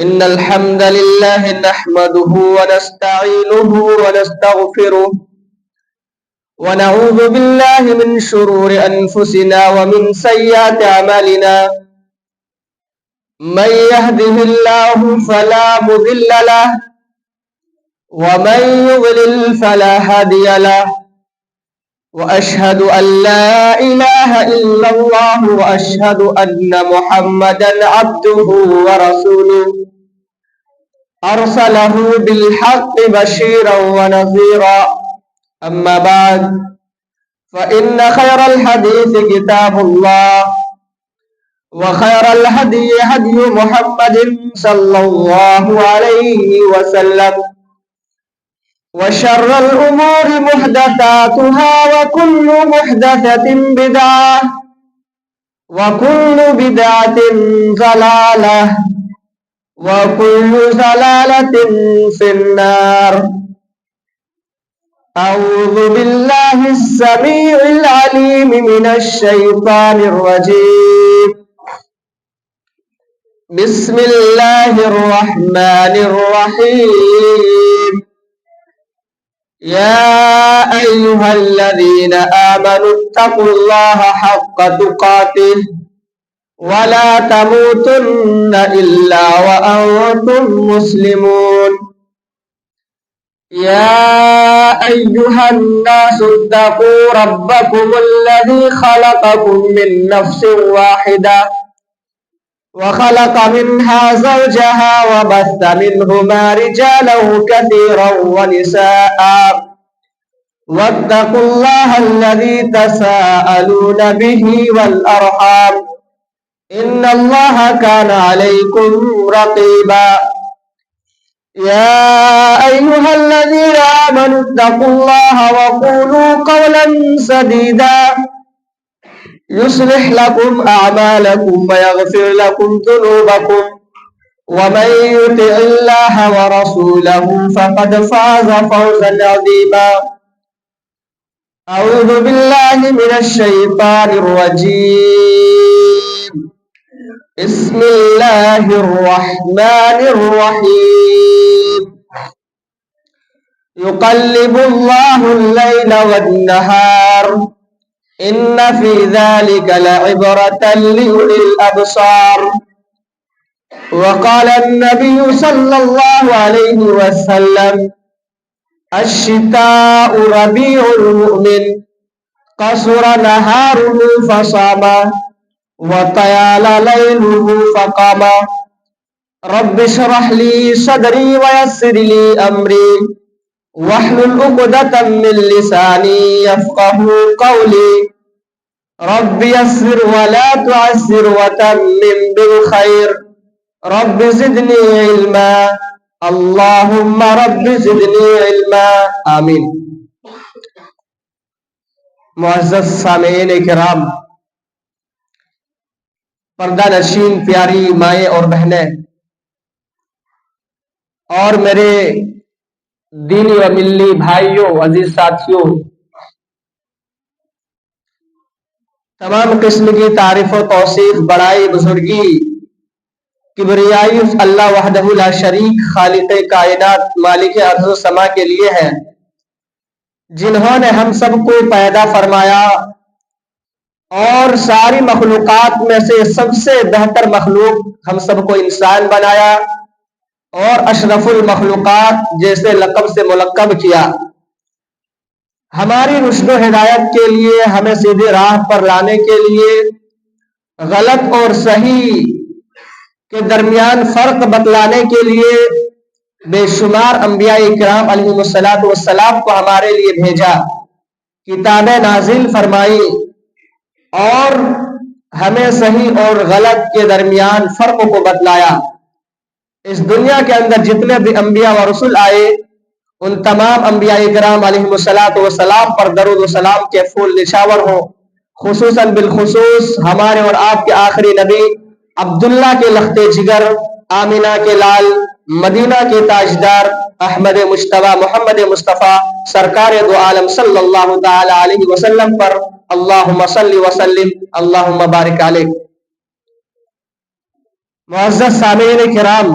إن الحمد لله نحمده ونستعينه ونستغفره ونعوذ بالله من شرور أنفسنا ومن سيئات أعمالنا من يهده الله فلا مضل له ومن يضلل فلا هادي له وأشهد أن لا إله إلا الله وأشهد أن محمدا عبده ورسوله أرسله بالحق بشيرا ونذيرا أما بعد فإن خير الحديث كتاب الله وخير الهدي هدي محمد صلى الله عليه وسلم وشر الأمور محدثاتها وكل محدثة بدعة وكل بدعة ضلالة وكل ضلالة في النار. أعوذ بالله السميع العليم من الشيطان الرجيم. بسم الله الرحمن الرحيم. يا أيها الذين آمنوا اتقوا الله حق تقاته ولا تموتن إلا وأنتم مسلمون. يا أيها الناس اتقوا ربكم الذي خلقكم من نفس واحدة وخلق منها زوجها وبث منهما رجالا كثيرا ونساء واتقوا الله الذي تساءلون به والأرحام إن الله كان عليكم رقيبا. يا أيها الذين آمنوا اتقوا الله وقولوا قولا سديدا يصلح لكم أعمالكم ويغفر لكم ذنوبكم ومن يطع الله ورسوله فقد فاز فوزا عظيما. أعوذ بالله من الشيطان الرجيم. بسم الله الرحمن الرحيم. يقلب الله الليل والنهار إن في ذلك لعبرة لأولي الأبصار. وقال النبي صلى الله عليه وسلم الشتاء ربيع المؤمن قصر نهاره فصام وطيال ليله فقام. رب اشرح لي صدري ويسر لي أمري واحلل عقدة من لساني يفقه قولي. رب يسر ولا تعسر وتمم بالخير. رب زدني علما. اللهم رب زدنی علما. آمین. معزز سامعین کرام، پردہ نشین پیاری مائیں اور بہنیں اور میرے دینی و ملی بھائیوں، عزیز ساتھیوں، تمام قسم کی تعریف و توصیف، بڑائی، بزرگی، کبریائی اللہ وحدہ لا شریک خالق کائنات مالک ارض و سما کے لیے ہے، جنہوں نے ہم سب کو پیدا فرمایا اور ساری مخلوقات میں سے سب سے بہتر مخلوق ہم سب کو انسان بنایا اور اشرف المخلوقات جیسے لقب سے ملقب کیا. ہماری رشد و ہدایت کے لیے، ہمیں سیدھی راہ پر لانے کے لیے، غلط اور صحیح کے درمیان فرق بتلانے کے لیے بے شمار انبیاء اکرام علیہ السلام کو ہمارے لیے بھیجا، کتابیں نازل فرمائی اور ہمیں صحیح اور غلط کے درمیان فرق کو بتلایا. اس دنیا کے اندر جتنے بھی انبیاء و رسول آئے، ان تمام انبیاء اکرام علیہ السلام پر درود و سلام کے پھول نشاور ہوں. خصوصاً بالخصوص ہمارے اور آپ کے آخری نبی عبداللہ کے لخت جگر، آمینہ کے لال، مدینہ کے تاجدار، احمد مجتبی محمد مصطفیٰ سرکار دو عالم صلی اللہ تعالی علیہ وسلم پر اللہم صلی وسلم اللہم بارک علیہ. معزز سامعین کرام،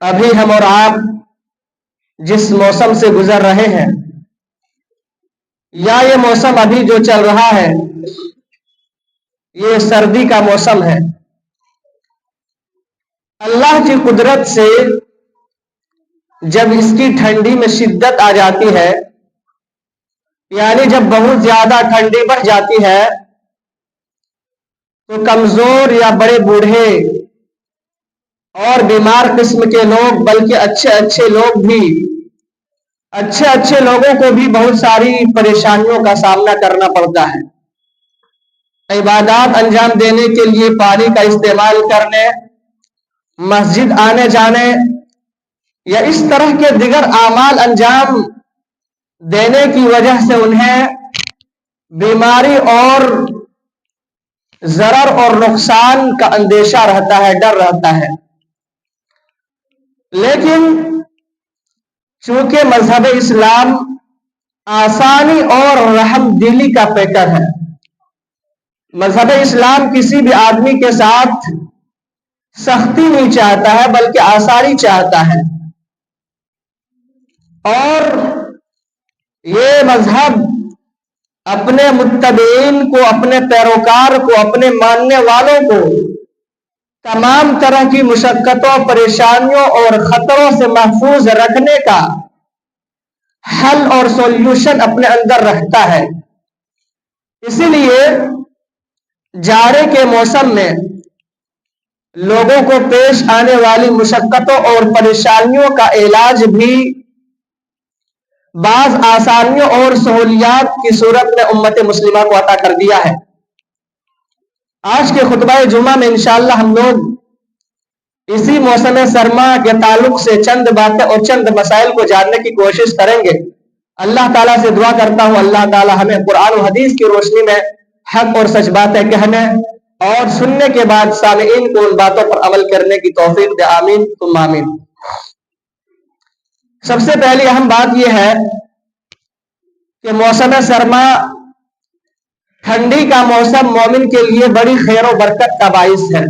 ابھی ہم اور آپ جس موسم سے گزر رہے ہیں یا یہ موسم ابھی جو چل رہا ہے یہ سردی کا موسم ہے. اللہ کی قدرت سے جب اس کی ٹھنڈی میں شدت آ جاتی ہے، یعنی جب بہت زیادہ ٹھنڈی بڑھ جاتی ہے، تو کمزور یا بڑے بوڑھے اور بیمار قسم کے لوگ، بلکہ اچھے لوگوں کو بھی بہت ساری پریشانیوں کا سامنا کرنا پڑتا ہے. عبادات انجام دینے کے لیے پانی کا استعمال کرنے، مسجد آنے جانے یا اس طرح کے دیگر اعمال انجام دینے کی وجہ سے انہیں بیماری اور ضرر اور نقصان کا اندیشہ رہتا ہے، ڈر رہتا ہے. لیکن چونکہ مذہب اسلام آسانی اور رحم دلی کا پیکر ہے، مذہب اسلام کسی بھی آدمی کے ساتھ سختی نہیں چاہتا ہے بلکہ آسانی چاہتا ہے. اور یہ مذہب اپنے متبعین کو، اپنے پیروکار کو، اپنے ماننے والوں کو تمام طرح کی مشقتوں، پریشانیوں اور خطروں سے محفوظ رکھنے کا حل اور سولوشن اپنے اندر رکھتا ہے. اسی لیے جاڑے کے موسم میں لوگوں کو پیش آنے والی مشقتوں اور پریشانیوں کا علاج بھی بعض آسانیوں اور سہولیات کی صورت میں امت مسلمہ کو عطا کر دیا ہے. آج کے خطبہ جمعہ میں انشاءاللہ ہم لوگ اسی موسم سرما کے تعلق سے چند باتیں اور چند مسائل کو جاننے کی کوشش کریں گے. اللہ تعالیٰ سے دعا کرتا ہوں اللہ تعالیٰ ہمیں قرآن و حدیث کی روشنی میں حق اور سچ باتیں کہنے اور سننے کے بعد سامعین کو ان باتوں پر عمل کرنے کی توفیق دے. آمین ثم آمین. سب سے پہلی اہم بات یہ ہے کہ موسم سرما، ٹھنڈی کا موسم مومن کے لیے بڑی خیر و برکت کا باعث ہے.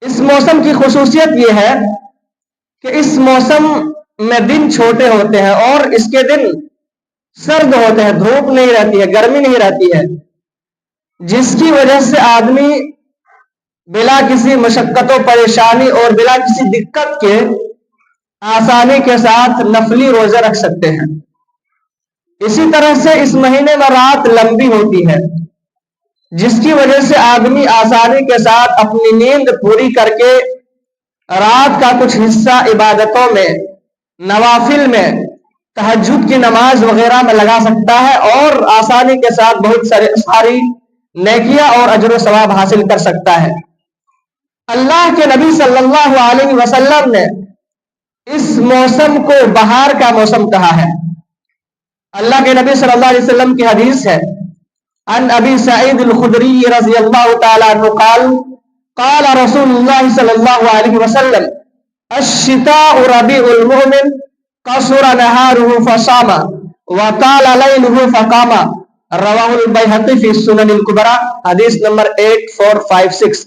اس موسم کی خصوصیت یہ ہے کہ اس موسم میں دن چھوٹے ہوتے ہیں اور اس کے دن سرد ہوتے ہیں، دھوپ نہیں رہتی ہے، گرمی نہیں رہتی ہے، جس کی وجہ سے آدمی بلا کسی مشقت و پریشانی اور بلا کسی دقت کے آسانی کے ساتھ نفلی روزے رکھ سکتے ہیں. اسی طرح سے اس مہینے میں رات لمبی ہوتی ہے، جس کی وجہ سے آدمی آسانی کے ساتھ اپنی نیند پوری کر کے رات کا کچھ حصہ عبادتوں میں، نوافل میں، تہجد کی نماز وغیرہ میں لگا سکتا ہے اور آسانی کے ساتھ بہت ساری نیکیاں اور اجر و ثواب حاصل کر سکتا ہے. اللہ کے نبی صلی اللہ علیہ وسلم نے اس موسم کو بہار کا موسم کہا ہے. اللہ کے نبی صلی اللہ علیہ وسلم کی حدیث ہے، عن ابی سعید الخدری رضی اللہ تعالی عنہ قال قال رسول اللہ صلی اللہ علیہ وسلم الشتاء ربیع المؤمن قصر نهاره فصام وطال لیله فقام. رواہ البیہقی فی السنن الکبری. حدیث نمبر 8456.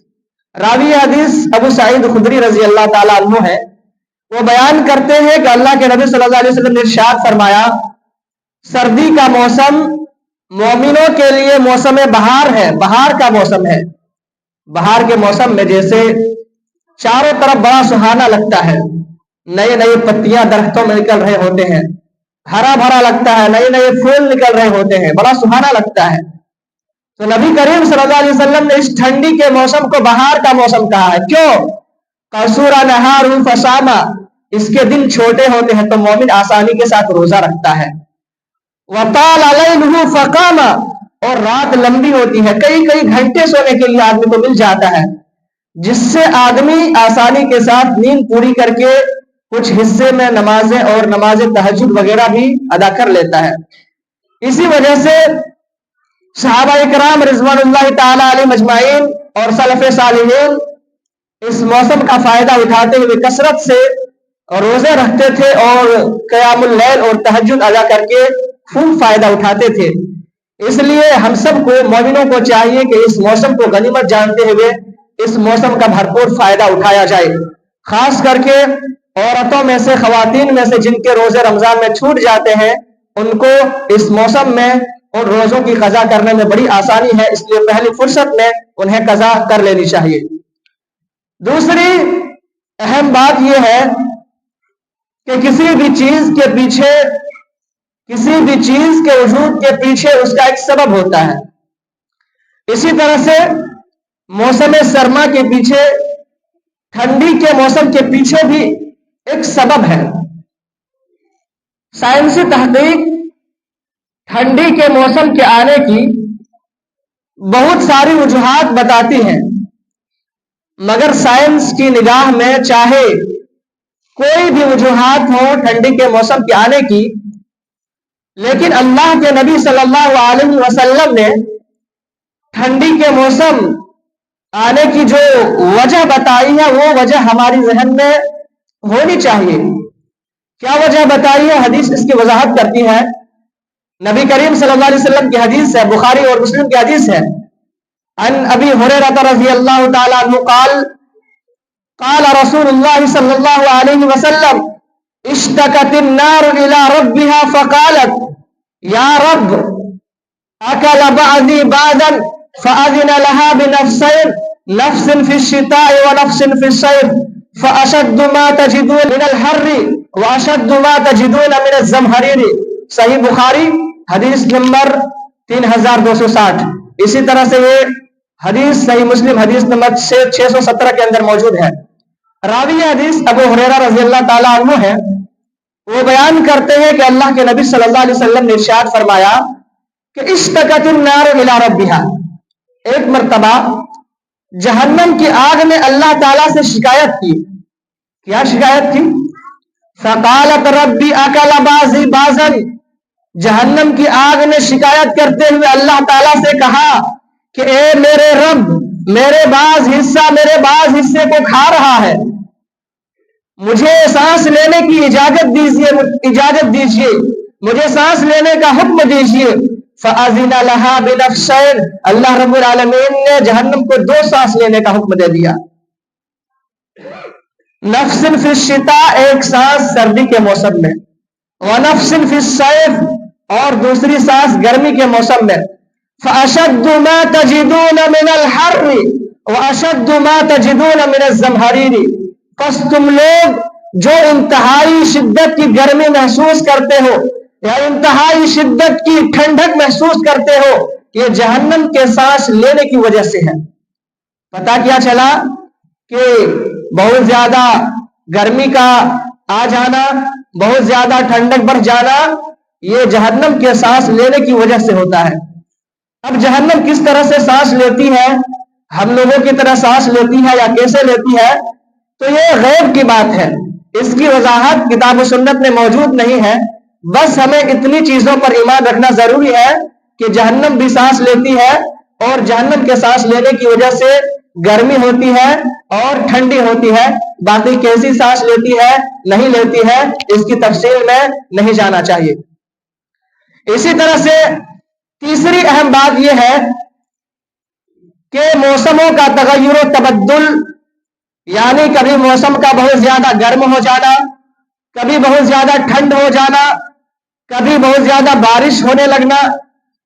راوی حدیث ابو سعید خدری رضی اللہ تعالی عنہ ہے. وہ بیان کرتے ہیں کہ اللہ کے نبی صلی اللہ علیہ وسلم نے ارشاد فرمایا، سردی کا موسم مومنوں کے لیے موسم بہار ہے، بہار کا موسم ہے. بہار کے موسم میں جیسے چاروں طرف بڑا سہانا لگتا ہے، نئے نئے پتیاں درختوں میں نکل رہے ہوتے ہیں، ہرا بھرا لگتا ہے، نئے نئے پھول نکل رہے ہوتے ہیں، بڑا سہانا لگتا ہے. تو نبی کریم صلی اللہ علیہ وسلم نے اس ٹھنڈی کے موسم کو بہار کا موسم کہا ہے. کیوں؟ قصور نہارہ فصام، اس کے دن چھوٹے ہوتے ہیں تو مومن آسانی کے ساتھ روزہ رکھتا ہے. وطال لیلہ فقام، اور رات لمبی ہوتی ہے، کئی کئی گھنٹے سونے کے لیے آدمی کو مل جاتا ہے، جس سے آدمی آسانی کے ساتھ نیند پوری کر کے کچھ حصے میں نمازیں اور نماز تہجد وغیرہ بھی ادا کر لیتا ہے. اسی وجہ سے صحابہ کرام رضوان اللہ تعالی علیہم اجمعین اور سلف صالحین اس موسم کا فائدہ اٹھاتے ہوئے کثرت سے روزے رکھتے تھے اور قیام اللیل اور تہجد ادا کر کے خوب فائدہ اٹھاتے تھے. اس لیے ہم سب کو مومنوں کو چاہیے کہ اس موسم کو غنیمت جانتے ہوئے اس موسم کا بھرپور فائدہ اٹھایا جائے. خاص کر کے عورتوں میں سے، خواتین میں سے جن کے روزے رمضان میں چھوٹ جاتے ہیں، ان کو اس موسم میں اور روزوں کی قضا کرنے میں بڑی آسانی ہے، اس لیے پہلی فرصت میں انہیں قضا کر لینی چاہیے۔ دوسری اہم بات یہ ہے کہ کسی بھی چیز کے پیچھے، کسی بھی چیز کے وجود کے پیچھے اس کا ایک سبب ہوتا ہے۔ اسی طرح سے موسم سرما کے پیچھے، ٹھنڈی کے موسم کے پیچھے بھی ایک سبب ہے۔ سائنسی تحقیق ٹھنڈی کے موسم کے آنے کی بہت ساری وجوہات بتاتی ہیں، مگر سائنس کی نگاہ میں چاہے کوئی بھی وجوہات ہو ٹھنڈی کے موسم کے آنے کی، لیکن اللہ کے نبی صلی اللہ علیہ وسلم نے ٹھنڈی کے موسم آنے کی جو وجہ بتائی ہے وہ وجہ ہماری ذہن میں ہونی چاہیے۔ کیا وجہ بتائی ہے؟ حدیث اس کی وضاحت کرتی ہے۔ نبی کریم صلی اللہ علیہ وسلم کی حدیث ہے، بخاری اور مسلم کی حدیث ہے، عن ابی ہریرہ رضی اللہ تعالی عنہ قال قال رسول اللہ صلی اللہ علیہ وسلم اشتکت النار الى ربها فقالت یا رب اکل بعضی بعضا فاذن لها بنفسین نفس فی الشتاء ونفس فی الصیف فاشد ما تجدون من الحر واشد ما تجدون من الزمہریر۔ صحیح بخاری حدیث نمبر 3260۔ اسی طرح سے یہ حدیث صحیح مسلم حدیث نمبر 617 کے اندر موجود ہے۔ راوی حدیث ابو ہریرہ رضی اللہ تعالیٰ عنہ ہے۔ وہ بیان کرتے ہیں کہ اللہ کے نبی صلی اللہ علیہ وسلم نے ارشاد فرمایا کہ اشتکت النار الی ربها، ایک مرتبہ جہنم کی آگ نے اللہ تعالیٰ سے شکایت کی۔ کیا شکایت کی؟ فقالت ربی اکل بعضی بعضا، جہنم کی آگ نے شکایت کرتے ہوئے اللہ تعالیٰ سے کہا کہ اے میرے رب، میرے بعض حصے کو کھا رہا ہے، مجھے سانس لینے کی اجازت دیجیے، مجھے سانس لینے کا حکم دیجیے۔ فَأَذِنَ لَهَا بِنَفْسَيْنِ، اللہ رب العالمین نے جہنم کو 2 سانس لینے کا حکم دے دیا۔ نفس فی الشتاء، ایک سانس سردی کے موسم میں، ونفس فی الصیف، اور دوسری سانس گرمی کے موسم میں۔ فَأَشَدُّ مَا تَجِدُونَ مِنَ الْحَرِّ وَأَشَدُّ مَا تَجِدُونَ مِنَ الزَّمْهَرِيرِ، پس تم لوگ جو انتہائی شدت کی گرمی محسوس کرتے ہو یا انتہائی شدت کی ٹھنڈک محسوس کرتے ہو، یہ جہنم کے سانس لینے کی وجہ سے ہے۔ پتہ کیا چلا کہ بہت زیادہ گرمی کا آ جانا، بہت زیادہ ٹھنڈک بڑھ جانا، یہ جہنم کے سانس لینے کی وجہ سے ہوتا ہے۔ اب جہنم کس طرح سے سانس لیتی ہے؟ ہم لوگوں کی طرح سانس لیتی ہے یا کیسے لیتی ہے؟ تو یہ غیب کی بات ہے، اس کی وضاحت کتاب و سنت میں موجود نہیں ہے۔ بس ہمیں اتنی چیزوں پر ایمان رکھنا ضروری ہے کہ جہنم بھی سانس لیتی ہے، اور جہنم کے سانس لینے کی وجہ سے گرمی ہوتی ہے اور ٹھنڈی ہوتی ہے۔ باقی کیسی سانس لیتی ہے نہیں لیتی ہے اس کی تفصیل میں نہیں جانا چاہیے۔ اسی طرح سے تیسری اہم بات یہ ہے کہ موسموں کا تغیر و تبدل، یعنی کبھی موسم کا بہت زیادہ گرم ہو جانا، کبھی بہت زیادہ ٹھنڈ ہو جانا، کبھی بہت زیادہ بارش ہونے لگنا،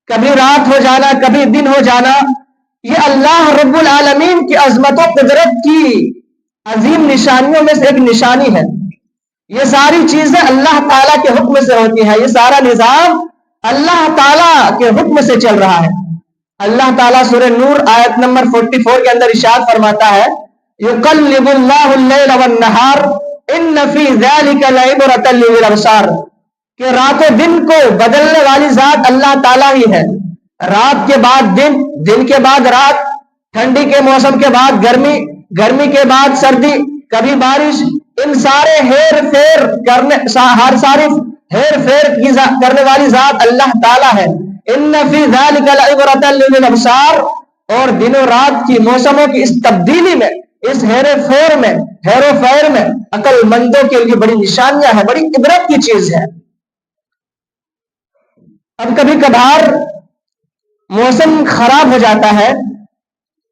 کبھی رات ہو جانا، کبھی دن ہو جانا، یہ اللہ رب العالمین کی عظمت و قدرت کی عظیم نشانیوں میں سے ایک نشانی ہے۔ یہ ساری چیزیں اللہ تعالیٰ کے حکم سے ہوتی ہیں، یہ سارا نظام اللہ تعالیٰ کے حکم سے چل رہا ہے۔ اللہ تعالیٰ سورہ نور آیت نمبر 44 کے اندر ارشاد فرماتا ہے یقلب اللہ اللیل والنہار ان فی ذلک لعبرۃ لأولی الابصار، کہ رات و دن کو بدلنے والی ذات اللہ تعالیٰ ہی ہے۔ رات کے بعد دن، دن کے بعد رات، ٹھنڈی کے موسم کے بعد گرمی، گرمی کے بعد سردی، کبھی بارش، ان سارے ہیر پھیر کرنے والی ذات اللہ تعالیٰ ہے۔ ان فی ذلک لعبرۃ لأولی الابصار، اور دن و رات کی موسموں کی اس تبدیلی میں، اس ہیر و فیر میں عقل مندوں کے لیے بڑی نشانیاں ہیں، بڑی عبرت کی چیز ہے۔ اب کبھی کبھار موسم خراب ہو جاتا ہے،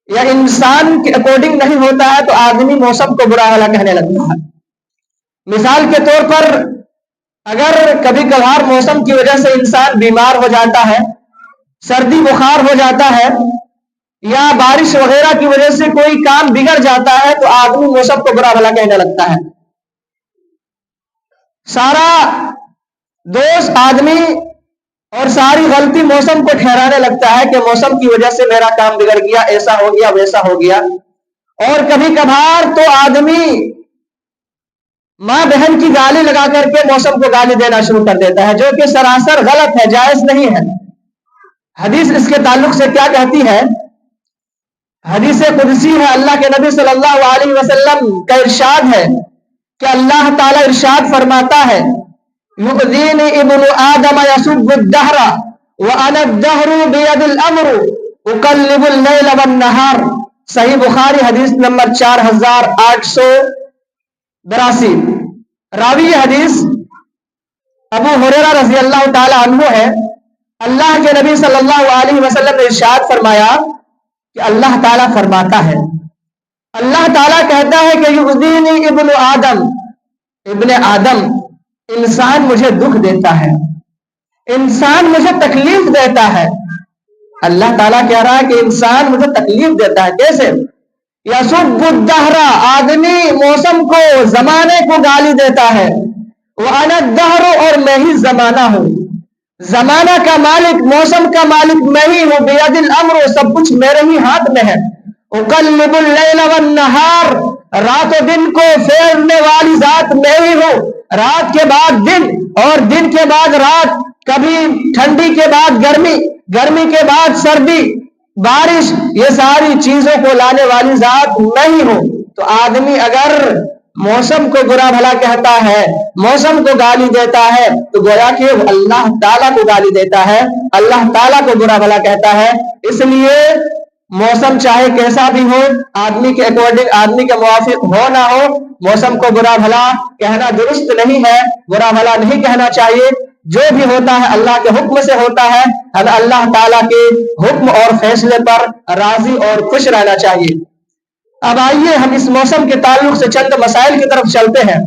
یا انسان کے اکارڈنگ نہیں ہوتا ہے تو آدمی موسم کو برا بھلا کہنے لگتا ہے. مثال کے طور پر اگر کبھی کبھار موسم کی وجہ سے انسان بیمار ہو جاتا ہے، سردی بخار ہو جاتا ہے، یا بارش وغیرہ کی وجہ سے کوئی کام بگڑ جاتا ہے تو آدمی موسم کو برا بھلا کہنے لگتا ہے. سارا دوست آدمی اور ساری غلطی موسم کو ٹھہرانے لگتا ہے کہ موسم کی وجہ سے میرا کام بگڑ گیا، ایسا ہو گیا، ویسا ہو گیا. اور کبھی کبھار تو آدمی ماں بہن کی گالی لگا کر کے موسم کو گالی دینا شروع کر دیتا ہے، جو کہ سراسر غلط ہے، جائز نہیں ہے. حدیث اس کے تعلق سے کیا کہتی ہے؟ حدیث قدسی ہے. اللہ کے نبی صلی اللہ علیہ وسلم کا ارشاد ہے کہ اللہ تعالی ارشاد فرماتا ہے یؤذینی ابن آدم یسب الدہر وانا الدہر بید الامر اقلب اللیل والنہار. صحیح بخاری حدیث نمبر 4882. راوی یہ حدیث ابو ہریرہ رضی اللہ تعالی عنہ ہے. اللہ کے نبی صلی اللہ علیہ وسلم نے ارشاد فرمایا کہ اللہ تعالیٰ فرماتا ہے، اللہ تعالیٰ کہتا ہے کہ یؤذینی ابن آدم، ابن آدم انسان مجھے دکھ دیتا ہے، انسان مجھے تکلیف دیتا ہے. اللہ تعالیٰ کہہ رہا ہے کہ انسان مجھے تکلیف دیتا ہے. کیسے؟ یسب الدہر، آدمی موسم کو، زمانے کو گالی دیتا ہے. وانا الدہر، اور میں ہی زمانہ ہوں. زمانہ کا مالک، موسم کا مالک میں ہی ہوں. بید الامر، سب کچھ میرے ہی ہاتھ میں ہے. اقلب اللیل والنہار، رات و دن کو پھیرنے والی ذات میں ہی ہوں. رات کے بعد دن اور دن کے بعد رات، کبھی ٹھنڈی کے بعد گرمی، گرمی کے بعد سردی، بارش، یہ ساری چیزوں کو لانے والی ذات میں ہی ہوں. تو آدمی اگر موسم کو برا بھلا کہتا ہے، موسم کو گالی دیتا ہے، تو گویا کہ وہ اللہ تعالیٰ کو گالی دیتا ہے، اللہ تعالیٰ کو برا بھلا کہتا ہے. اس لیے موسم چاہے کیسا بھی ہو، آدمی کے اکارڈنگ، آدمی کے موافق ہو نہ ہو، موسم کو برا بھلا کہنا درست نہیں ہے، برا بھلا نہیں کہنا چاہیے. جو بھی ہوتا ہے اللہ کے حکم سے ہوتا ہے، ہمیں اللہ تعالیٰ کے حکم اور فیصلے پر راضی اور خوش رہنا چاہیے. اب آئیے ہم اس موسم کے تعلق سے چند مسائل کی طرف چلتے ہیں.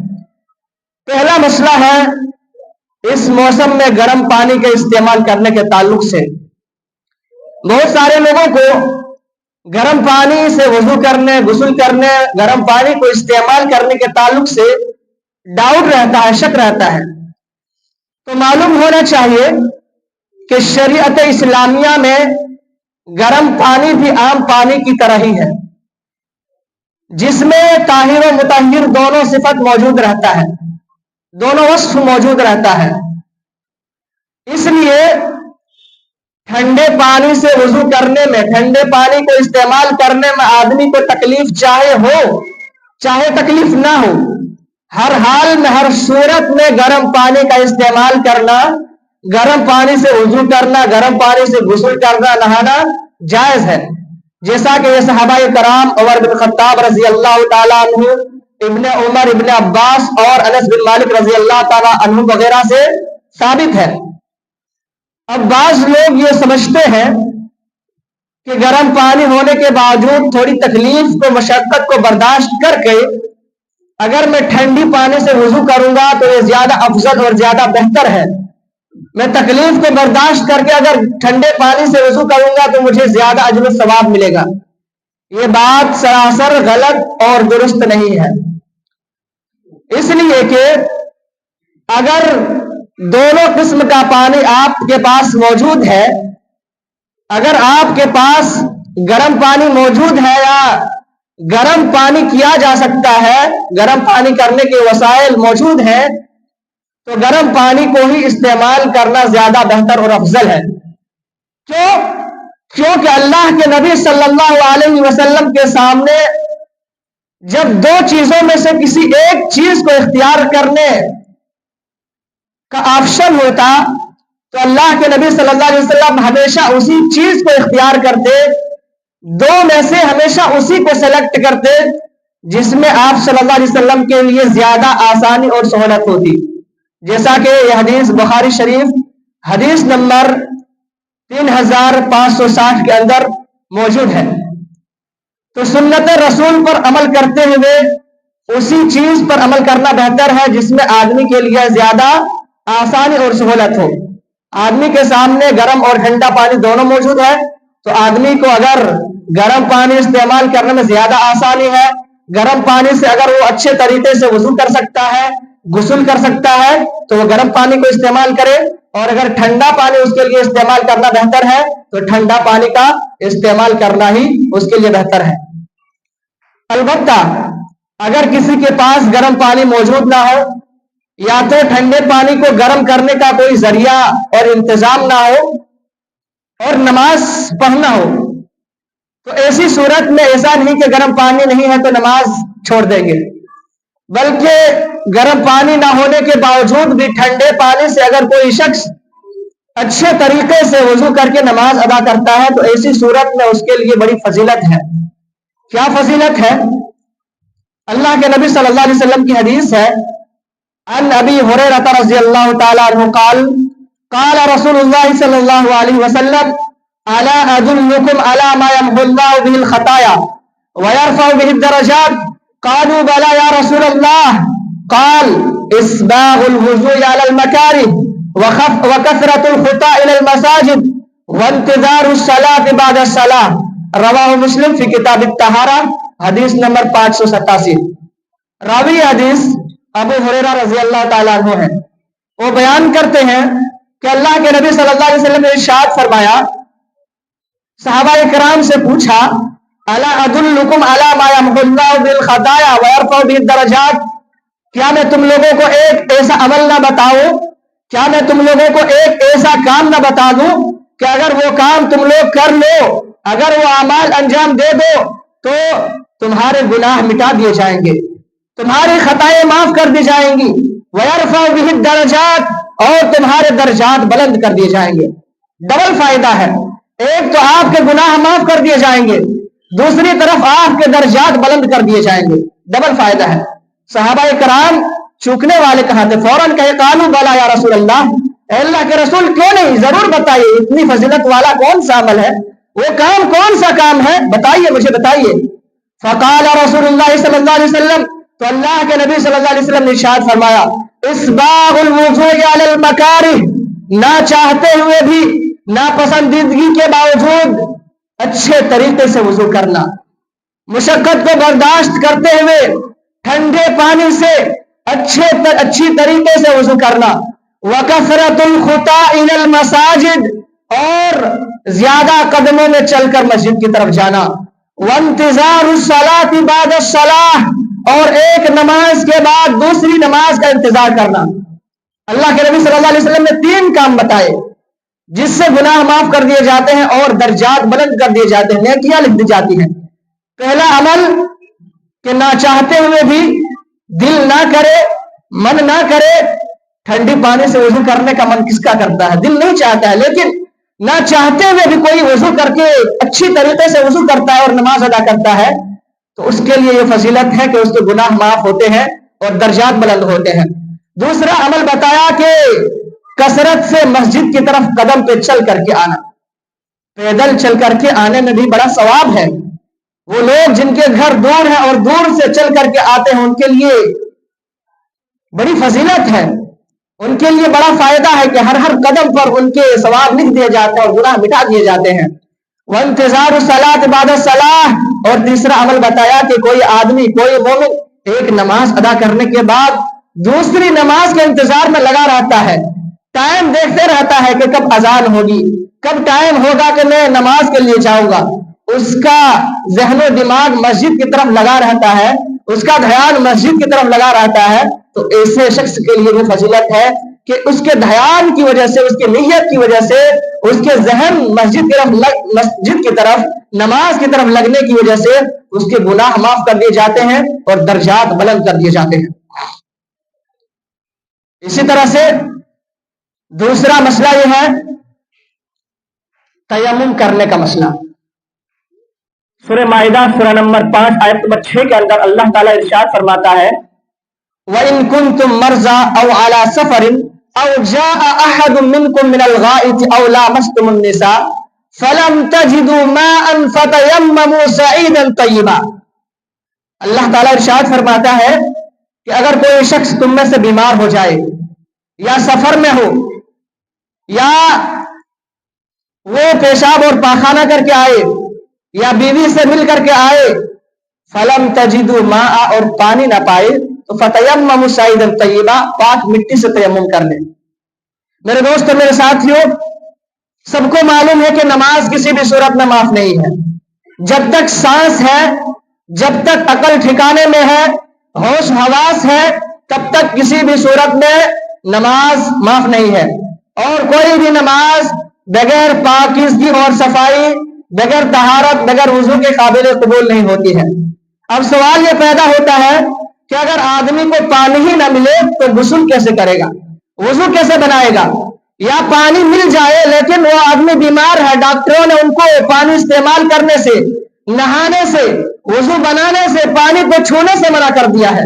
پہلا مسئلہ ہے اس موسم میں گرم پانی کے استعمال کرنے کے تعلق سے. بہت سارے لوگوں کو گرم پانی سے وضو کرنے، غسل کرنے، گرم پانی کو استعمال کرنے کے تعلق سے ڈاؤٹ رہتا ہے، شک رہتا ہے. تو معلوم ہونا چاہیے کہ شریعت اسلامیہ میں گرم پانی بھی عام پانی کی طرح ہی ہے، جس میں طاہر و مطہر دونوں صفت موجود رہتا ہے، دونوں وصف موجود رہتا ہے. اس لیے ٹھنڈے پانی سے وضو کرنے میں، ٹھنڈے پانی کو استعمال کرنے میں آدمی کو تکلیف چاہے ہو چاہے تکلیف نہ ہو، ہر حال میں، ہر صورت میں گرم پانی کا استعمال کرنا، گرم پانی سے وضو کرنا، گرم پانی سے غسل کرنا، نہانا جائز ہے. جیسا کہ یہ صحابہ کرام عمر بن خطاب رضی اللہ تعالیٰ عنہ، ابن عمر، ابن عباس اور انس بن مالک رضی اللہ تعالیٰ عنہ وغیرہ سے ثابت ہے. اب بعض لوگ یہ سمجھتے ہیں کہ گرم پانی ہونے کے باوجود تھوڑی تکلیف کو، مشقت کو برداشت کر کے اگر میں ٹھنڈی پانی سے وضو کروں گا تو یہ زیادہ افضل اور زیادہ بہتر ہے. میں تکلیف کو برداشت کر کے اگر ٹھنڈے پانی سے وضو کروں گا تو مجھے زیادہ اجر و ثواب ملے گا. یہ بات سراسر غلط اور درست نہیں ہے. اس لیے کہ اگر دونوں قسم کا پانی آپ کے پاس موجود ہے، اگر آپ کے پاس گرم پانی موجود ہے یا گرم پانی کیا جا سکتا ہے، گرم پانی کرنے کے وسائل موجود ہیں، تو گرم پانی کو ہی استعمال کرنا زیادہ بہتر اور افضل ہے. کیونکہ اللہ کے نبی صلی اللہ علیہ وسلم کے سامنے جب دو چیزوں میں سے کسی ایک چیز کو اختیار کرنے کا آپشن ہوتا تو اللہ کے نبی صلی اللہ علیہ وسلم ہمیشہ اسی چیز کو اختیار کرتے، دو میں سے ہمیشہ اسی کو سلیکٹ کرتے جس میں آپ صلی اللہ علیہ وسلم کے لیے زیادہ آسانی اور سہولت ہوتی. جیسا کہ یہ حدیث بخاری شریف حدیث نمبر 3560 کے اندر موجود ہے. تو سنت رسول پر عمل کرتے ہوئے اسی چیز پر عمل کرنا بہتر ہے جس میں آدمی کے لیے زیادہ آسانی اور سہولت ہو. آدمی کے سامنے گرم اور ٹھنڈا پانی دونوں موجود ہے تو آدمی کو اگر گرم پانی استعمال کرنے میں زیادہ آسانی ہے, گرم پانی سے اگر وہ اچھے طریقے سے وضو کر سکتا ہے, غسل کر سکتا ہے, تو وہ گرم پانی کو استعمال کرے, اور اگر ٹھنڈا پانی اس کے لیے استعمال کرنا بہتر ہے تو ٹھنڈا پانی کا استعمال کرنا ہی اس کے لیے بہتر ہے. البتہ اگر کسی کے پاس گرم پانی موجود نہ ہو یا تو ٹھنڈے پانی کو گرم کرنے کا کوئی ذریعہ اور انتظام نہ ہو اور نماز پڑھنا ہو, تو ایسی صورت میں ایسا نہیں کہ گرم پانی نہیں ہے تو نماز چھوڑ دیں گے, بلکہ گرم پانی نہ ہونے کے باوجود بھی ٹھنڈے پانی سے اگر کوئی شخص اچھے طریقے سے وضو کر کے نماز ادا کرتا ہے تو ایسی صورت میں اس کے لیے بڑی فضیلت ہے. کیا فضیلت ہے؟ اللہ کے نبی صلی اللہ علیہ وسلم کی حدیث ہے, عن ابی ہریرہ رضی اللہ تعالی عنہ قال قال رسول اللہ صلی اللہ علیہ وسلم الا ادلکم علی ما یمحو اللہ به الخطایا ویرفع به الدرجات قالوا بلى یا رسول اللہ قال اسباغ الوضوء علی المکارہ وکثرة الخطا الى المساجد وانتظار الصلاة بعد الصلاة رواہ مسلم فی کتاب الطہارہ حدیث نمبر 587. راوی حدیث ابو ہریرہ رضی اللہ تعالیٰ عنہ ہے. وہ بیان کرتے ہیں کہ اللہ کے نبی صلی اللہ علیہ وسلم نے ارشاد فرمایا, صحابہ کرام سے پوچھا, الا ادلکم علی ما یمحو اللہ بالخطایا ویرفع به الدرجات, کیا میں تم لوگوں کو ایک ایسا عمل نہ بتاؤں, کیا میں تم لوگوں کو ایک ایسا کام نہ بتا دوں کہ اگر وہ کام تم لوگ کر لو, اگر وہ اعمال انجام دے دو تو تمہارے گناہ مٹا دیے جائیں گے, تمہاری خطائیں معاف کر دی جائیں گی, وَيَرْفَعُ بِهِ الدَّرَجَاتِ, اور تمہارے درجات بلند کر دیے جائیں گے. ڈبل فائدہ ہے, ایک تو آپ کے گناہ معاف کر دیے جائیں گے, دوسری طرف آپ کے درجات بلند کر دیے جائیں گے. ڈبل فائدہ ہے. صحابہ کرام چوکنے والے کہاں تھے, فوراً کہے قالوا بلی یا رسول اللہ, اے اللہ کے رسول کیوں نہیں, ضرور بتائیے, اتنی فضیلت والا کون سا عمل ہے, وہ کام کون سا کام ہے, بتائیے مجھے بتائیے. فقال رسول اللہ صلی اللہ علیہ وسلم, تو اللہ کے نبی صلی اللہ علیہ وسلم نے ارشاد فرمایا, اسباغ الوضوء علی المکارہ, نہ چاہتے ہوئے بھی, ناپسندیدگی کے باوجود اچھے طریقے سے وضو کرنا, مشقت کو برداشت کرتے ہوئے ٹھنڈے پانی سے اچھی طریقے سے وضو کرنا, وکثرۃ الخطا الی المساجد, اور زیادہ قدموں میں چل کر مسجد کی طرف جانا, وانتظار الصلاۃ بعد الصلاۃ, اور ایک نماز کے بعد دوسری نماز کا انتظار کرنا. اللہ کے نبی صلی اللہ علیہ وسلم نے 3 کام بتائے جس سے گناہ معاف کر دیے جاتے ہیں اور درجات بلند کر دیے جاتے ہیں, نیکیاں لکھ دی جاتی ہیں. پہلا عمل کہ نہ چاہتے ہوئے بھی, دل نہ کرے, من نہ کرے, ٹھنڈی پانی سے وضو کرنے کا من کس کا کرتا ہے, دل نہیں چاہتا ہے, لیکن نہ چاہتے ہوئے بھی کوئی وضو کر کے اچھی طریقے سے وضو کرتا ہے اور نماز ادا کرتا ہے, تو اس کے لیے یہ فضیلت ہے کہ اس کے گناہ معاف ہوتے ہیں اور درجات بلند ہوتے ہیں. دوسرا عمل بتایا کہ کثرت سے مسجد کی طرف قدم پہ چل کر کے آنا, پیدل چل کر کے آنے میں بھی بڑا ثواب ہے. وہ لوگ جن کے گھر دور ہیں اور دور سے چل کر کے آتے ہیں ان کے لیے بڑی فضیلت ہے, ان کے لیے بڑا فائدہ ہے کہ ہر قدم پر ان کے ثواب لکھ دیے جاتے ہیں اور گناہ مٹا دیے جاتے ہیں. وانتظار الصلاۃ بعد الصلاۃ, اور تیسرا عمل بتایا کہ کوئی آدمی, کوئی مومن ایک نماز ادا کرنے کے بعد دوسری نماز کے انتظار میں لگا رہتا ہے, ٹائم دیکھتے رہتا ہے کہ کب اذان ہوگی, کب ٹائم ہوگا کہ میں نماز کے لیے جاؤں گا. اس کا ذہن و دماغ مسجد کی طرف لگا رہتا ہے, اس کا دھیان مسجد کی طرف لگا رہتا ہے, تو ایسے شخص کے لیے بھی فضیلت ہے کہ اس کے دھیان کی وجہ سے, اس کی نیت کی وجہ سے, اس کے ذہن مسجد کی طرف, نماز کی طرف لگنے کی وجہ سے اس کے گناہ معاف کر دیے جاتے ہیں اور درجات بلند کر دیے جاتے ہیں. اسی طرح سے دوسرا مسئلہ یہ ہے تیمم کرنے کا مسئلہ. سورہ مائدہ سورہ نمبر 5 آیت نمبر 6 کے اندر اللہ تعالیٰ ارشاد فرماتا ہے, وَإِن كُنتُم مَرْضَىٰ أَوْ عَلَىٰ سَفَرٍ أَوْ جَاءَ أَحَدٌ مِّنكُم مِّنَ الْغَائِطِ أَوْ لَامَسْتُمُ النِّسَاءَ فلم تجدوا ماء فتيمموا صعيدا طيبا۔ اللہ تعالیٰ ارشاد فرماتا ہے کہ اگر کوئی شخص تم میں سے بیمار ہو جائے یا سفر میں ہو یا وہ پیشاب اور پاخانہ کر کے آئے یا بیوی سے مل کر کے آئے، فلم تجدوا ماء اور پانی نہ پائے تو فتیمموا صعیدا طیبا، پاک مٹی سے تیمم کر لیں۔ میرے دوست اور میرے ساتھیوں، سب کو معلوم ہے کہ نماز کسی بھی صورت میں معاف نہیں ہے۔ جب تک سانس ہے، جب تک عقل ٹھکانے میں ہے، ہوش حواس ہے، تب تک کسی بھی صورت میں نماز معاف نہیں ہے۔ اور کوئی بھی نماز بغیر پاکیزگی اور صفائی، بغیر طہارت، بغیر وضو کے قابل قبول نہیں ہوتی ہے۔ اب سوال یہ پیدا ہوتا ہے کہ اگر آدمی کو پانی ہی نہ ملے تو غسل کیسے کرے گا، وضو کیسے بنائے گا؟ یا پانی مل جائے لیکن وہ آدمی بیمار ہے، ڈاکٹروں نے ان کو پانی استعمال کرنے سے، نہانے سے، وضو بنانے سے، پانی کو چھونے سے منع کر دیا ہے،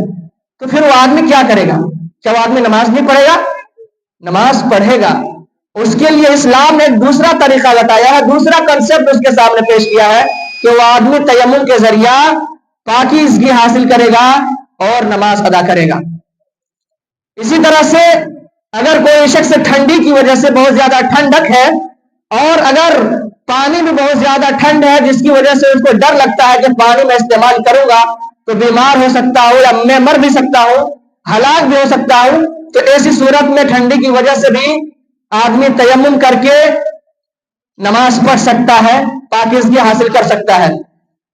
تو پھر وہ آدمی کیا کرے گا؟ کیا وہ آدمی نماز نہیں پڑھے گا؟ نماز پڑھے گا۔ اس کے لیے اسلام نے ایک دوسرا طریقہ بتایا ہے، دوسرا کنسپٹ اس کے سامنے پیش کیا ہے کہ وہ آدمی تیمم کے ذریعہ پاکیزگی حاصل کرے گا اور نماز ادا کرے گا۔ اسی طرح سے اگر کوئی شخص ٹھنڈی کی وجہ سے بہت زیادہ ٹھنڈک ہے اور اگر پانی بھی بہت زیادہ ٹھنڈ ہے جس کی وجہ سے اس کو ڈر لگتا ہے کہ پانی میں استعمال کروں گا تو بیمار ہو سکتا ہوں یا میں مر بھی سکتا ہوں، ہلاک بھی ہو سکتا ہوں، تو ایسی صورت میں ٹھنڈی کی وجہ سے بھی آدمی تیمم کر کے نماز پڑھ سکتا ہے، پاکیزگی حاصل کر سکتا ہے۔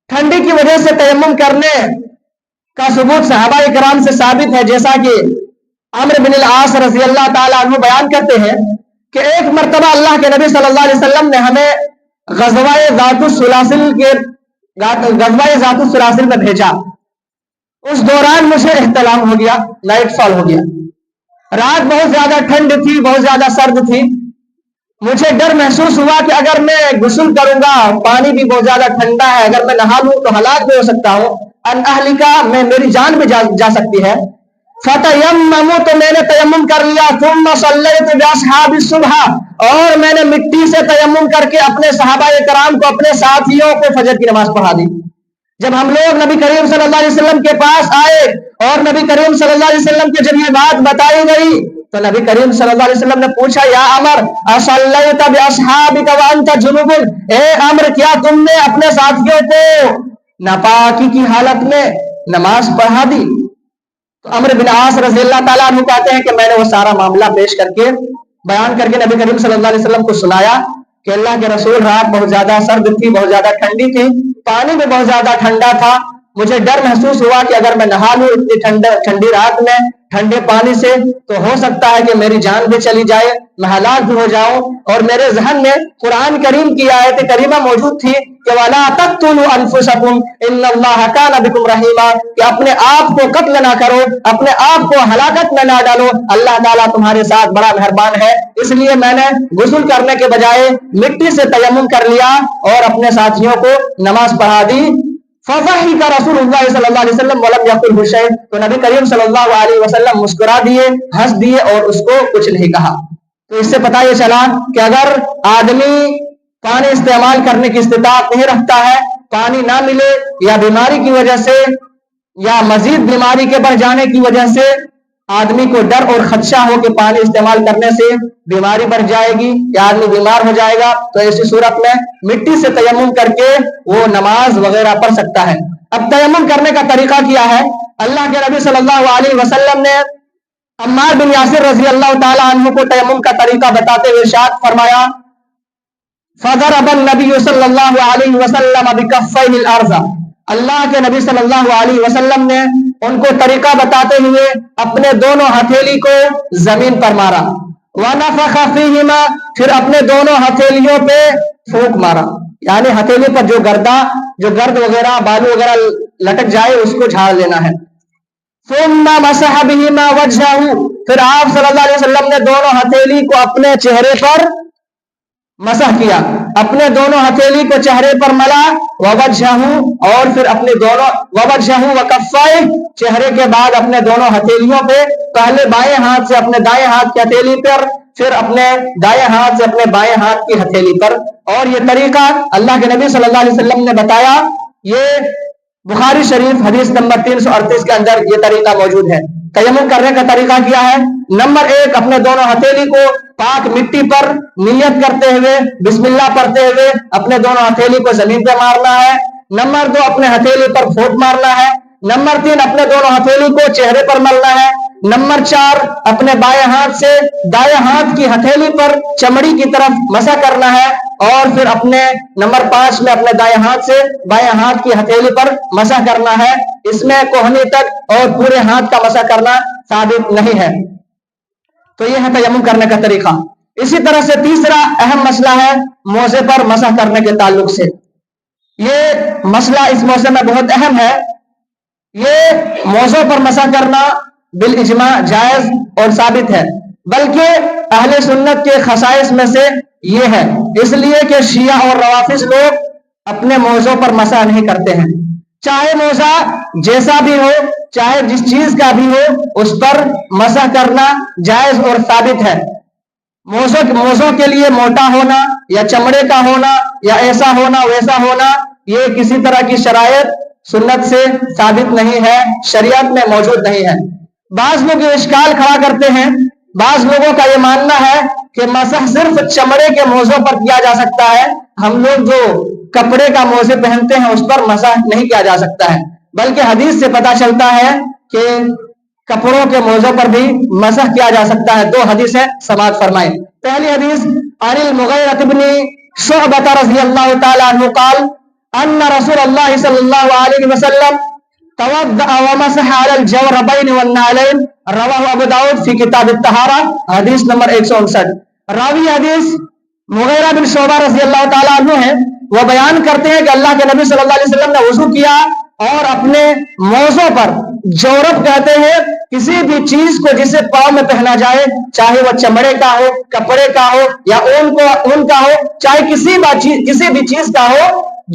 ٹھنڈی کی وجہ سے تیمم کرنے کا ثبوت صحابہ کرام سے ثابت ہے، جیسا کہ عمرو بن العاص رضی اللہ تعالیٰ عنہ بیان کرتے ہیں کہ ایک مرتبہ اللہ کے نبی صلی اللہ علیہ وسلم نے ہمیں غزوہ ذات السلاسل میں بھیجا۔ اس دوران مجھے احتلام ہو گیا، نائٹ فال ہو گیا، رات بہت زیادہ ٹھنڈ تھی، بہت زیادہ سرد تھی۔ مجھے ڈر محسوس ہوا کہ اگر میں غسل کروں گا، پانی بھی بہت زیادہ ٹھنڈا ہے، اگر میں نہا لوں تو ہلاک بھی ہو سکتا ہوں، ان اہلکا میں میری جان بھی جا سکتی ہے۔ فتیمموا تو میں نے تیمم کر لیا، ثم صلیت باصحاب الصبح اور میں نے مٹی سے تیمم کر کے اپنے صحابہ کرام کو، اپنے ساتھیوں کو فجر کی نماز پڑھا دی۔ جب ہم لوگ نبی کریم صلی اللہ علیہ وسلم کے پاس آئے اور نبی کریم صلی اللہ علیہ وسلم کی جب یہ بات بتائی گئی تو نبی کریم صلی اللہ علیہ وسلم نے پوچھا، یا عمر اصلیت باصحابک وانت جنوب، اے عمر کیا تم نے اپنے ساتھیوں کو ناپاکی کی حالت میں نماز پڑھا دی؟ تو عمرو بن عاص رضی اللہ تعالیٰ عنہ کہتے ہیں کہ میں نے وہ سارا معاملہ پیش کر کے، بیان کر کے نبی کریم صلی اللہ علیہ وسلم کو سنایا کہ اللہ کے رسول، رات بہت زیادہ سرد تھی، بہت زیادہ ٹھنڈی تھی، پانی بھی بہت زیادہ ٹھنڈا تھا، مجھے ڈر محسوس ہوا کہ اگر میں نہا لوں اتنی ٹھنڈی رات میں ٹھنڈے پانی سے تو ہو سکتا ہے کہ میری جان بھی چلی جائے، میں ہلاک بھی ہو جاؤں۔ اور میرے ذہن میں قرآن کریم کی آیت کریمہ موجود تھی کہ وَلَا تَقْتُلُوا أَنفُسَكُمْ إِنَّ اللَّهَ كَانَ بِكُمْ رَحِيمًا، کہ اپنے آپ کو قتل نہ کرو، اپنے آپ کو ہلاکت میں نہ ڈالو، اللہ تعالیٰ تمہارے ساتھ بڑا مہربان ہے۔ اس لیے میں نے غسل کرنے کے بجائے مٹی سے تیمم کر لیا اور اپنے ساتھیوں کو نماز پڑھا دی۔ فضحك رسول اللہ صلی اللہ علیہ وسلم ولم يقل شيء، تو نبی کریم صلی اللہ علیہ وسلم مسکرا دیے، ہنس دیے اور اس کو کچھ نہیں کہا۔ تو اس سے پتہ یہ چلا کہ اگر آدمی پانی استعمال کرنے کی استطاعت نہیں رکھتا ہے، پانی نہ ملے یا بیماری کی وجہ سے یا مزید بیماری کے بڑھ جانے کی وجہ سے آدمی کو ڈر اور خدشہ ہو کہ پانی استعمال کرنے سے بیماری بڑھ جائے گی یا آدمی بیمار ہو جائے گا، تو ایسی صورت میں مٹی سے تیمم کر کے وہ نماز وغیرہ پڑھ سکتا ہے۔ اب تیمم کرنے کا طریقہ کیا ہے؟ اللہ کے نبی صلی اللہ علیہ وسلم نے عمار بن یاسر رضی اللہ تعالی عنہ کو تیمم کا طریقہ بتاتے ہوئے ارشاد فرمایا، فضرب النبی صلی اللہ علیہ وسلم بکفیہ الارض، اللہ کے نبی صلی اللہ علیہ وسلم نے ان کو طریقہ بتاتے ہوئے اپنے دونوں ہتھیلی کو زمین پر مارا، ونفخ فیہما، پھر اپنے دونوں ہتھیلیوں پہ پھونک مارا، یعنی ہتھیلی پر جو گرد وغیرہ بالو وغیرہ لٹک جائے اس کو جھاڑ لینا ہے۔ ثم مسح بہما وجہہ، پھر آپ صلی اللہ علیہ وسلم نے دونوں ہتھیلی کو اپنے چہرے پر مسح کیا، اپنے دونوں ہتھیلی کو چہرے پر ملا، ووجہہ، اور پھر اپنے دونوں ووجہہ وکفیہ، چہرے کے بعد اپنے دونوں ہتھیلیوں پہ، پہلے بائیں ہاتھ سے اپنے دائیں ہاتھ کی ہتھیلی پر، پھر اپنے دائیں ہاتھ سے اپنے بائیں ہاتھ کی ہتھیلی پر. اور یہ طریقہ اللہ کے نبی صلی اللہ علیہ وسلم نے بتایا. یہ بخاری شریف حدیث نمبر 338 کے اندر یہ طریقہ موجود ہے. تیمم کرنے کا طریقہ کیا ہے؟ نمبر 1، اپنے دونوں ہتھیلی کو پاک مٹی پر نیت کرتے ہوئے بسم اللہ پڑھتے ہوئے اپنے دونوں ہتھیلی کو زمین پہ مارنا ہے. نمبر 2، اپنے ہتھیلی پر پھوٹ مارنا ہے. نمبر 3، اپنے دونوں ہتھیلی کو چہرے پر ملنا ہے. نمبر 4، اپنے بائیں ہاتھ سے دائیں ہاتھ کی ہتھیلی پر چمڑی کی طرف مسح کرنا ہے. اور پھر اپنے نمبر 5 میں اپنے دائیں ہاتھ سے بائیں ہاتھ کی ہتھیلی پر مسح کرنا ہے. اس میں کوہنی تک اور پورے ہاتھ کا مسح کرنا ثابت نہیں ہے. تو یہ ہے تیمم کرنے کا طریقہ. اسی طرح سے تیسرا اہم مسئلہ ہے موزے پر مسح کرنے کے تعلق سے. یہ مسئلہ اس موضوع میں بہت اہم ہے. یہ موضوع پر مسح کرنا بالاجماع جائز اور ثابت ہے، بلکہ اہل سنت کے خصائص میں سے یہ ہے، اس لیے کہ شیعہ اور روافض لوگ اپنے موضوع پر مسح نہیں کرتے ہیں. چاہے موضع جیسا بھی ہو، چاہے جس چیز کا بھی ہو، اس پر مسح کرنا جائز اور ثابت ہے. موضوع کے لیے موٹا ہونا یا چمڑے کا ہونا یا ایسا ہونا ویسا ہونا، یہ کسی طرح کی شرائط سنت سے ثابت نہیں ہے، شریعت میں موجود نہیں ہے. بعض لوگ یہ اشکال کھڑا کرتے ہیں. بعض لوگوں کا یہ ماننا ہے کہ مسح صرف چمڑے کے موضوع پر کیا جا سکتا ہے. ہم لوگ جو کپڑے کا موزے پہنتے ہیں اس پر مسح نہیں کیا جا سکتا ہے، بلکہ حدیث سے پتہ چلتا ہے کہ کپڑوں کے موضوع پر بھی مسح کیا جا سکتا ہے. 2 حدیثیں سماعت فرمائیں. پہلی حدیث عن المغیرۃ بن شعبۃ رضی اللہ تعالی عنہ قال ان رسول اللہ صلی اللہ علیہ وسلم توضأ ومسح على الجوربین والنعلین، رواہ ابو داؤد فی کتاب الطہارہ، حدیث نمبر 159. راوی حدیث مغیرہ بن شعبہ رضی اللہ تعالی عنہ ہیں. وہ بیان کرتے ہیں کہ اللہ کے نبی صلی اللہ علیہ وسلم نے وضو کیا اور اپنے موزوں پر، جورب کہتے ہیں کسی بھی چیز کو جسے پاؤں میں پہنا جائے، چاہے وہ چمڑے کا ہو، کپڑے کا ہو یا اون کا ہو، چاہے کسی بھی چیز کا ہو،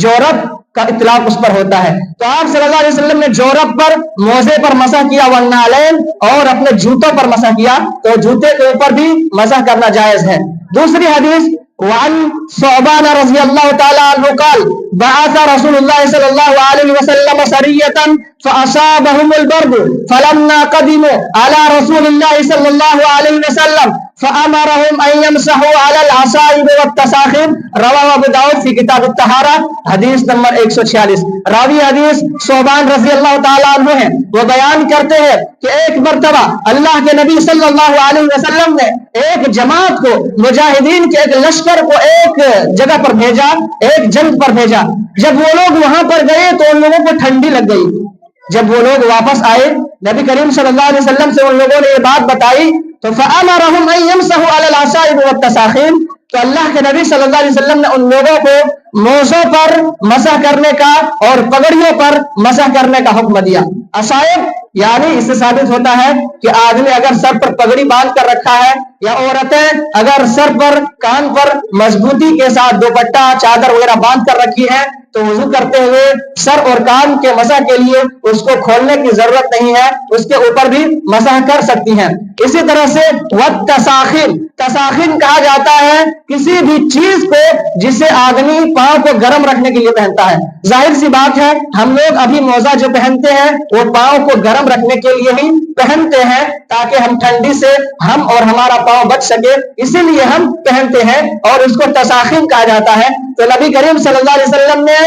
جورب کا اطلاق اس پر ہوتا ہے. تو آپ صلی اللہ علیہ وسلم نے جورب پر، موزے پر مسح کیا، والنعلین، اور اپنے جوتوں پر مسح کیا. تو جوتے کے اوپر بھی مسح کرنا جائز ہے. دوسری حدیث وعن ثعبان رضی اللہ تعالی عنہ قال بعث رسول اللہ صلی اللہ علیہ وسلم سریۃ فاصابهم البرد فلما قدموا على رسول الله صلی اللہ علیہ وسلم فامرهم ان يمسحوا على العصائب والتساخن، رواه ابو داؤد فی کتاب الطہارہ، حدیث نمبر 146. راوی حدیث ثعبان رضی اللہ تعالی عنہ ہیں. وہ بیان کرتے ہیں کہ ایک مرتبہ اللہ کے نبی صلی اللہ علیہ وسلم نے ایک جماعت کو، مجاہدین کے ایک لشکر کو ایک جگہ پر بھیجا، ایک جنگ پر بھیجا. جب وہ لوگ وہاں پر گئے تو ان لوگوں کو ٹھنڈی لگ گئی. جب وہ لوگ واپس آئے، نبی کریم صلی اللہ علیہ وسلم سے ان لوگوں نے یہ بات بتائی تو فَأَمَرَهُمْ أَن يَمْسَحُوا عَلَى الْعَصَائِبِ وَالتَّسَاخِنِ، تو اللہ کے نبی صلی اللہ علیہ وسلم نے ان لوگوں کو موزوں پر مسح کرنے کا اور پگڑیوں پر مسح کرنے کا حکم دیا. عصائب یعنی اس سے ثابت ہوتا ہے کہ آدمی اگر سر پر پگڑی باندھ کر رکھا ہے یا عورتیں اگر سر پر، کان پر مضبوطی کے ساتھ دوپٹہ، چادر وغیرہ باندھ کر رکھی ہے تو وضو کرتے ہوئے سر اور کان کے مسح کے لیے اس کو کھولنے کی ضرورت نہیں ہے، اس کے اوپر بھی مسح کر سکتی ہیں. اسی طرح سے والتساخن، تساخن کہا جاتا ہے کسی بھی چیز کو جسے آدمی پاؤں کو گرم رکھنے کے لیے پہنتا ہے. ظاہر سی بات ہے ہم لوگ ابھی موزہ جو پہنتے ہیں وہ پاؤں کو گرم رکھنے کے لیے ہی پہنتے ہیں تاکہ ہم ٹھنڈی سے ہم اور ہمارا پاؤں بچ سکے، اسی لیے ہم پہنتے ہیں اور اس کو تساخن کہا جاتا ہے. تو نبی کریم صلی اللہ علیہ وسلم نے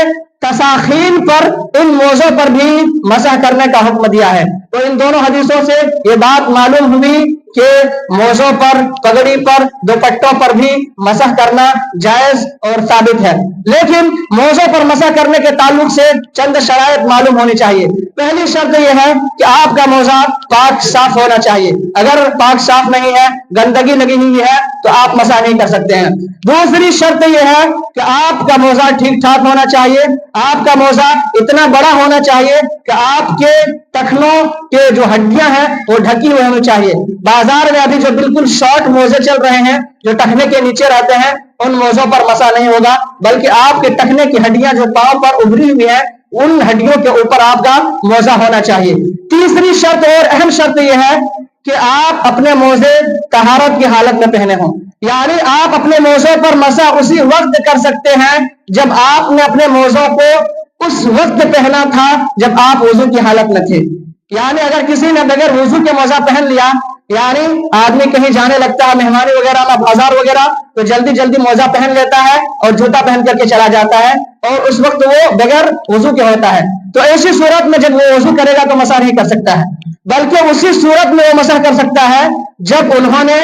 تساخین پر، ان موزوں پر بھی مسح کرنے کا حکم دیا ہے. تو ان دونوں حدیثوں سے یہ بات معلوم ہوئی کہ موزوں پر، پگڑی پر، دوپٹوں پر بھی مسح کرنا جائز اور ثابت ہے. لیکن موزوں پر مسح کرنے کے تعلق سے چند شرائط معلوم ہونی چاہیے. پہلی شرط یہ ہے کہ آپ کا موزہ پاک صاف ہونا چاہیے. اگر پاک صاف نہیں ہے، گندگی لگی ہوئی ہے تو آپ مسح نہیں کر سکتے ہیں. دوسری شرط یہ ہے کہ آپ کا موزہ ٹھیک ٹھاک ہونا چاہیے. آپ کا موزہ اتنا بڑا ہونا چاہیے کہ آپ کے ٹخنوں کے جو ہڈیاں ہیں وہ ڈھکی ہوئی ہونی چاہیے. بازار میں ابھی جو بالکل شارٹ موزے چل رہے ہیں جو ٹخنے کے نیچے رہتے ہیں ان موزوں پر مسح نہیں ہوگا، بلکہ آپ کے ٹخنے کی ہڈیاں جو پاؤں پر ابھری ہوئی ہیں ان ہڈیوں کے اوپر آپ کا موزہ ہونا چاہیے. تیسری شرط اور اہم شرط یہ ہے کہ آپ اپنے موزے طہارت کی حالت میں پہنے ہوں، یعنی آپ اپنے موزوں پر مسح اسی وقت کر سکتے ہیں جب آپ نے اپنے موزوں کو اس وقت پہنا تھا جب آپ وضو کی حالت میں تھے۔ یعنی اگر کسی نے بغیر وضو کے موزہ پہن لیا، یعنی آدمی کہیں جانے لگتا ہے مہمانی وغیرہ میں، بازار وغیرہ، تو جلدی جلدی موزہ پہن لیتا ہے اور جوتا پہن کر کے چلا جاتا ہے اور اس وقت وہ بغیر وضو کے ہوتا ہے، تو ایسی صورت میں جب وہ وضو کرے گا تو مسح نہیں کر سکتا ہے، بلکہ اسی صورت میں وہ مسح کر سکتا ہے جب انہوں نے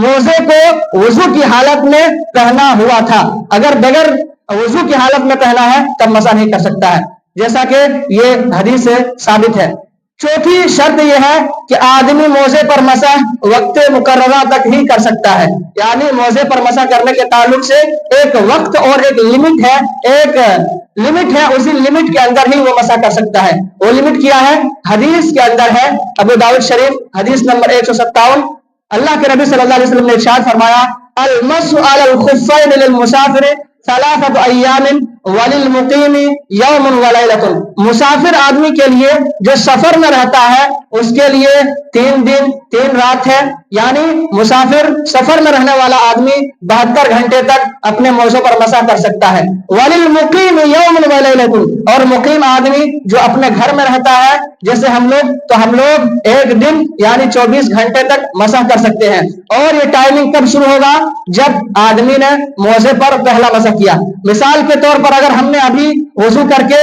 موزے کو وضو کی حالت میں پہنا ہوا تھا۔ اگر بغیر وضو کی حالت میں پہنا ہے تب مسح نہیں کر سکتا ہے، جیسا کہ یہ حدیث سے ثابت ہے۔ چوتھی شرط یہ ہے کہ آدمی موزے پر مسح وقت مقررہ تک ہی کر سکتا ہے، یعنی موزے پر مسح کرنے کے تعلق سے ایک وقت اور ایک لمٹ ہے، اسی لمٹ کے اندر ہی وہ مسح کر سکتا ہے۔ وہ لمٹ کیا ہے؟ حدیث کے اندر ہے، ابو داؤد شریف حدیث نمبر 157، اللہ کے نبی صلی اللہ علیہ وسلم نے ارشاد فرمایا، المسح علی الخفین للمسافر ثلاثۃ ایام وللمقیم یوم ولیلۃ۔ مسافر آدمی کے لیے جو سفر میں رہتا ہے اس کے لیے 3 دن 3 رات ہے، یعنی مسافر سفر میں رہنے والا آدمی 72 گھنٹے تک اپنے موزوں پر مسح کر سکتا ہے۔ وللمقیم یوم ولیلۃ، اور مقیم آدمی جو اپنے گھر میں رہتا ہے جیسے ہم لوگ 1 دن یعنی 24 گھنٹے تک مسح کر سکتے ہیں۔ اور یہ ٹائمنگ کب شروع ہوگا؟ جب آدمی نے موزے پر پہلا مسح کیا۔ مثال کے طور پر اگر ہم نے ابھی وضو کر کے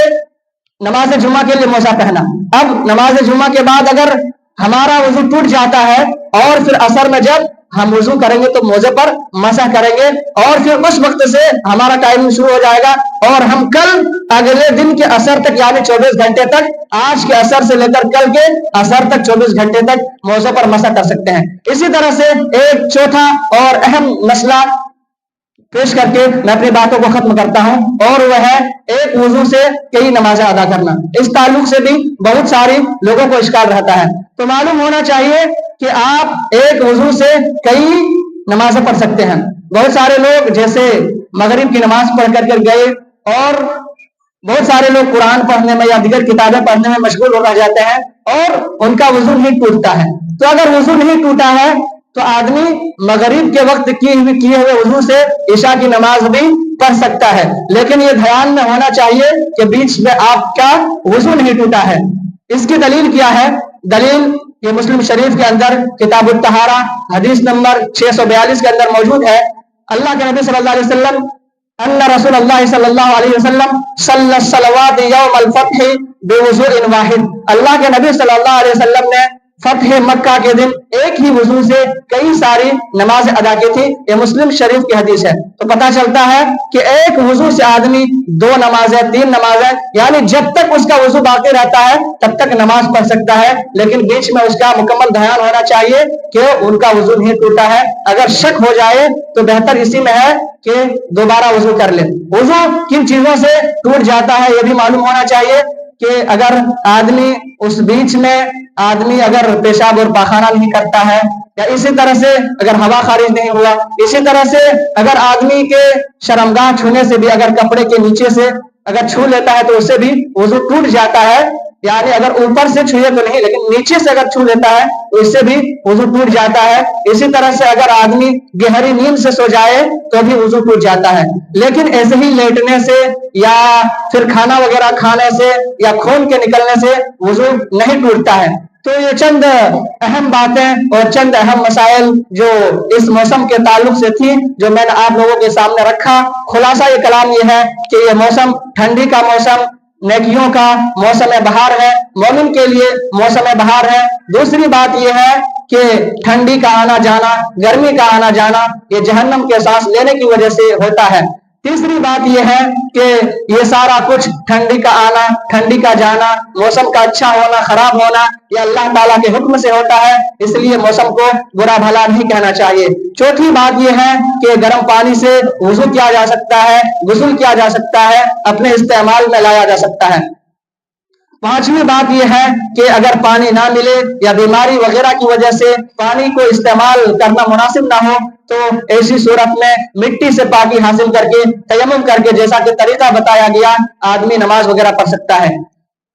نماز جمعہ کے لیے موزہ پہنا، اب نماز جمعہ کے بعد اگر ہمارا وضو ٹوٹ جاتا ہے اور پھر عصر میں جب ہم وضو کریں گے تو موزے پر مسح کریں گے، اور پھر اس وقت سے ہمارا ٹائمنگ شروع ہو جائے گا اور ہم کل اگلے دن کے عصر تک یعنی 24 گھنٹے تک، آج کے عصر سے لے کر کل کے عصر تک 24 گھنٹے تک موزوں پر مسح کر سکتے ہیں۔ اسی طرح سے ایک چوتھا اور اہم مسئلہ پیش کر کے میں اپنی باتوں کو ختم کرتا ہوں، اور وہ ہے ایک وضو سے کئی نمازیں ادا کرنا۔ اس تعلق سے بھی بہت ساری لوگوں کو اشکال رہتا ہے، تو معلوم ہونا چاہیے کہ آپ ایک وضو سے کئی نمازیں پڑھ سکتے ہیں۔ بہت سارے لوگ جیسے مغرب کی نماز پڑھ کر گئے اور بہت سارے لوگ قرآن پڑھنے میں یا دیگر کتابیں پڑھنے میں مشغول ہو رہ جاتے ہیں اور ان کا وضو نہیں ٹوٹتا ہے۔ تو اگر وضو نہیں ٹوٹا ہے تو آدمی مغرب کے وقت کیے ہوئے وضو سے عشاء کی نماز بھی پڑھ سکتا ہے، لیکن یہ دھیان میں ہونا چاہیے کہ بیچ میں آپ کا وضو نہیں ٹوٹا ہے۔ اس کی دلیل کیا ہے؟ دلیل یہ مسلم شریف کے اندر کتاب الطہارہ حدیث نمبر 642 کے اندر موجود ہے۔ اللہ کے نبی صلی اللہ علیہ وسلم ان رسول اللہ صلی اللہ علیہ وسلم صلی الصلوات یوم الفتح بوضوء واحد، اللہ کے نبی صلی اللہ علیہ وسلم نے فتح مکہ کے دن ایک ہی وضو سے کئی ساری نمازیں ادا کی تھی۔ یہ مسلم شریف کی حدیث ہے، تو پتہ چلتا ہے کہ ایک وضو سے آدمی 2 نمازیں 3 نمازیں یعنی جب تک اس کا وضو باقی رہتا ہے تب تک نماز پڑھ سکتا ہے، لیکن بیچ میں اس کا مکمل دھیان ہونا چاہیے کہ ان کا وضو نہیں ٹوٹا ہے۔ اگر شک ہو جائے تو بہتر اسی میں ہے کہ دوبارہ وضو کر لے۔ وضو کن چیزوں سے ٹوٹ جاتا ہے یہ بھی معلوم ہونا چاہیے کہ اگر آدمی اس بیچ میں اگر پیشاب اور پاخانہ نہیں کرتا ہے، یا اسی طرح سے اگر ہوا خارج نہیں ہوا، اسی طرح سے اگر آدمی کے شرمگاہ چھونے سے بھی اگر کپڑے کے نیچے سے اگر چھو لیتا ہے تو اس سے بھی وضو ٹوٹ جاتا ہے، یعنی اگر اوپر سے چھوئے تو نہیں لیکن نیچے سے اگر چھو لیتا ہے تو اس سے بھی وضو ٹوٹ جاتا ہے۔ اسی طرح سے اگر آدمی گہری نیند سے سو جائے تو بھی وضو ٹوٹ جاتا ہے، لیکن ایسے ہی لیٹنے سے یا پھر کھانا وغیرہ کھانے سے یا خون کے نکلنے سے وضو نہیں ٹوٹتا ہے۔ تو یہ چند اہم باتیں اور چند اہم مسائل جو اس موسم کے تعلق سے تھی جو میں نے آپ لوگوں کے سامنے رکھا۔ خلاصہ یہ کلام یہ ہے کہ یہ موسم ٹھنڈی کا موسم، نیکیوں کا موسم بہار ہے، مومن کے لیے موسم بہار ہے۔ دوسری بات یہ ہے کہ ٹھنڈی کا آنا جانا، گرمی کا آنا جانا یہ جہنم کے سانس لینے کی وجہ سے ہوتا ہے۔ تیسری بات یہ ہے کہ یہ سارا کچھ ٹھنڈی کا آنا، ٹھنڈی کا جانا، موسم کا اچھا ہونا خراب ہونا یہ اللہ تعالیٰ کے حکم سے ہوتا ہے، اس لیے موسم کو برا بھلا نہیں کہنا چاہیے۔ چوتھی بات یہ ہے کہ گرم پانی سے وضو کیا جا سکتا ہے، غسل کیا جا سکتا ہے، اپنے استعمال میں لایا جا سکتا ہے۔ پانچویں بات یہ ہے کہ اگر پانی نہ ملے یا بیماری وغیرہ کی وجہ سے پانی کو استعمال کرنا مناسب نہ ہو تو ایسی صورت میں مٹی سے پاکی حاصل کر کے تیمم کر کے جیسا کہ طریقہ بتایا گیا آدمی نماز وغیرہ پڑھ سکتا ہے۔